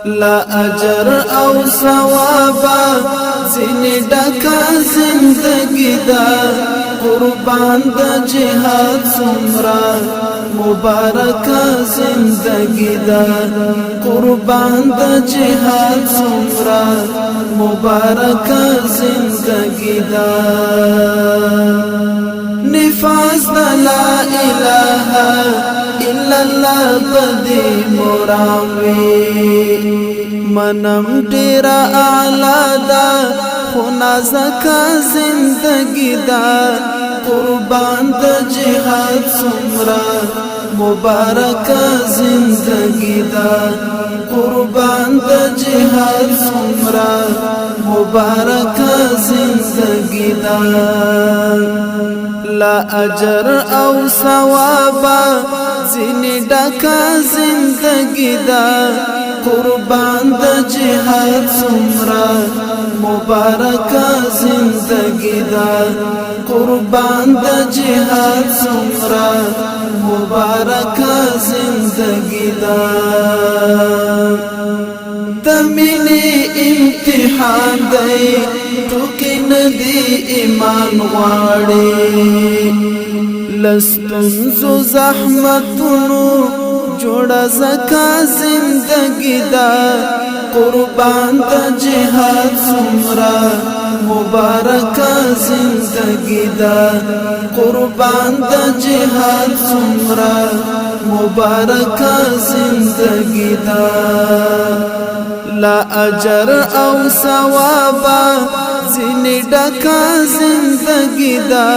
لا اجر او ثوابا زینی ډکا زندگی دا قربان د جهاد سمرا مبارک زندگی دا قربان د جهاد سمرا مبارک زندگی دا نفاس لا اله الا الله بدی مراوی منم ډیر اعلی دا خنا زکا زندگی دا قربان د جهاد سمرا مبارک زندگی دا قربان د جهاد سمرا مبارک زندگی دا لا اجر او ثوابا زینی ډکا زندگی دا قربان د جهاد سمرا مبارک زندگی دا قربان د جهاد سمرا مبارک زندگی دا دمینی امتحان دی ټوکی ندی ایمان غواړي لستنزو زحمتونو جوړه زکا زندگی دا قربان د جهاد سمرا مبارک زندگی دا قربان د جهاد سمرا مبارک زندگی دا لا اجر او ثوابا زینی ډکا زندگی دا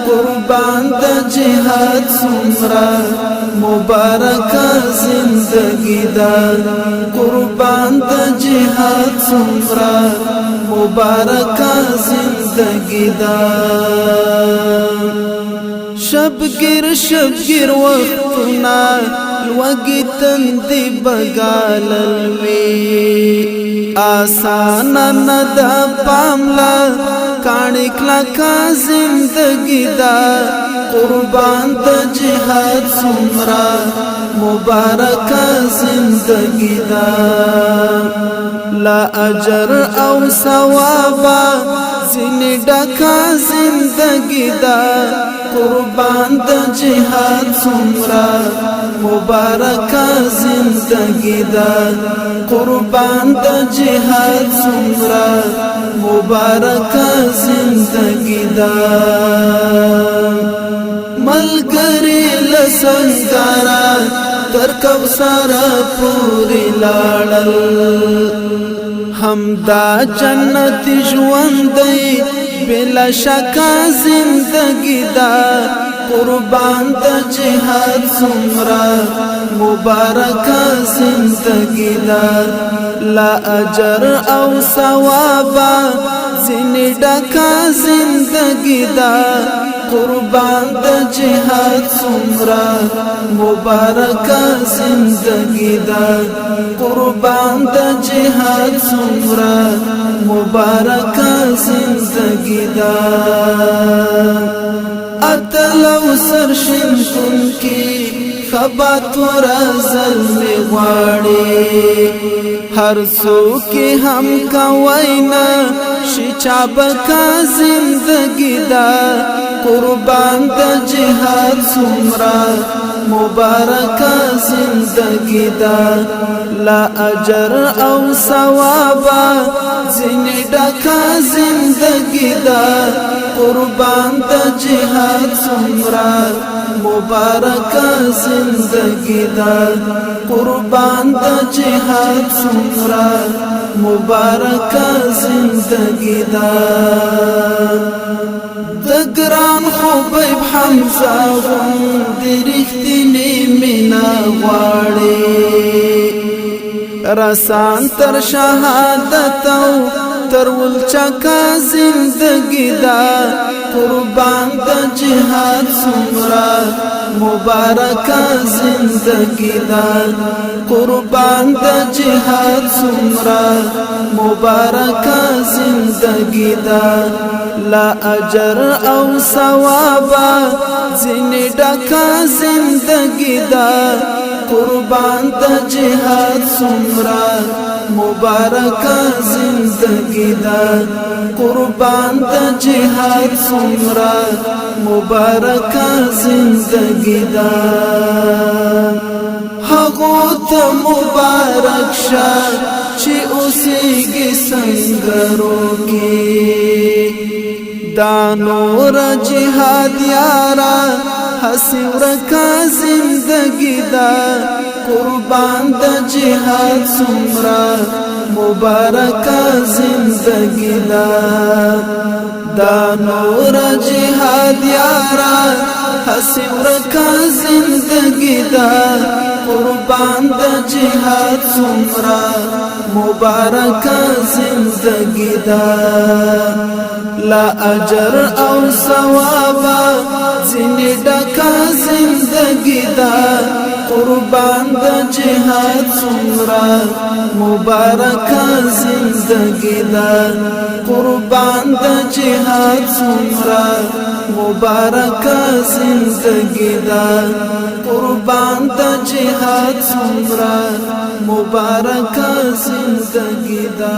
قربان د جهاد سمرا مبارک زندگی دا قربان د جهاد سمرا مبارک زندگی دا شبگیر وقتنا لوگی تندی بگاللوی آسان ندا پاملا کانک لکا زندگی دا قربان د جهاد سمرا مبارک زندگی دا لا اجر او ثوابا زینی ډکا زندگی دا قربان د جهاد سمرا مبارک زندگی دا قربان د جهاد سمرا مبارک زندگی دا ملګری لسنګارا تر کوثر پوری لاړل همدا جنت ژوند دی بلا شکا زندگی دا قربان د جهاد سمرا مبارک زندگی دا لا اجر او ثوابا زینی ډکا زندگی دا قربان د جهاد سمرا مبارک زندگی دا قربان د جهاد سمرا مبارک زندگی دا اتلو سرشن کن کی خبات ورزل می غواړي هر څوک هم کوینا شچابکا زندگی دا قربان د جهاد سمرا مبارک زندگی دا لا اجر او ثوابا زینی ډکا زندگی دا قربان د جهاد سمرا مبارک زندگی دا قربان د جهاد سمرا مبارک زندگی دا دگران خوبیب حمزه غوندې رښتینې مینا غواړي رسان تر شهادت او تر ولچکا زندگی دا قربان د جهاد سمرا مبارک زندگی دا قربان د جهاد سمرا مبارک زندگی دا لا اجر او ثوابا زینی ډکا زندگی دا قربان د جهاد سمرا مبارک زندگی دا قربان د جهاد سمرا مبارک زندگی دا هغو ته مبارک شه چې اوسېږي سنګرو کې دا نور جهاد یارا هسې ورکه زندگی دا قربان د جهاد سمرا مبارک زندگی دا دا نور جهاد یارا هسې ورکه زندگی دا قربان د جهاد سمرا مبارک زندگی دا لا اجر او ثواب زنی ډکا زندگی دا قربان د جهاد سمرا مبارک زندگی دا قربان د جهاد سمرا مبارک زندگی دا قربان د جهاد سمرا مبارک زندگی دا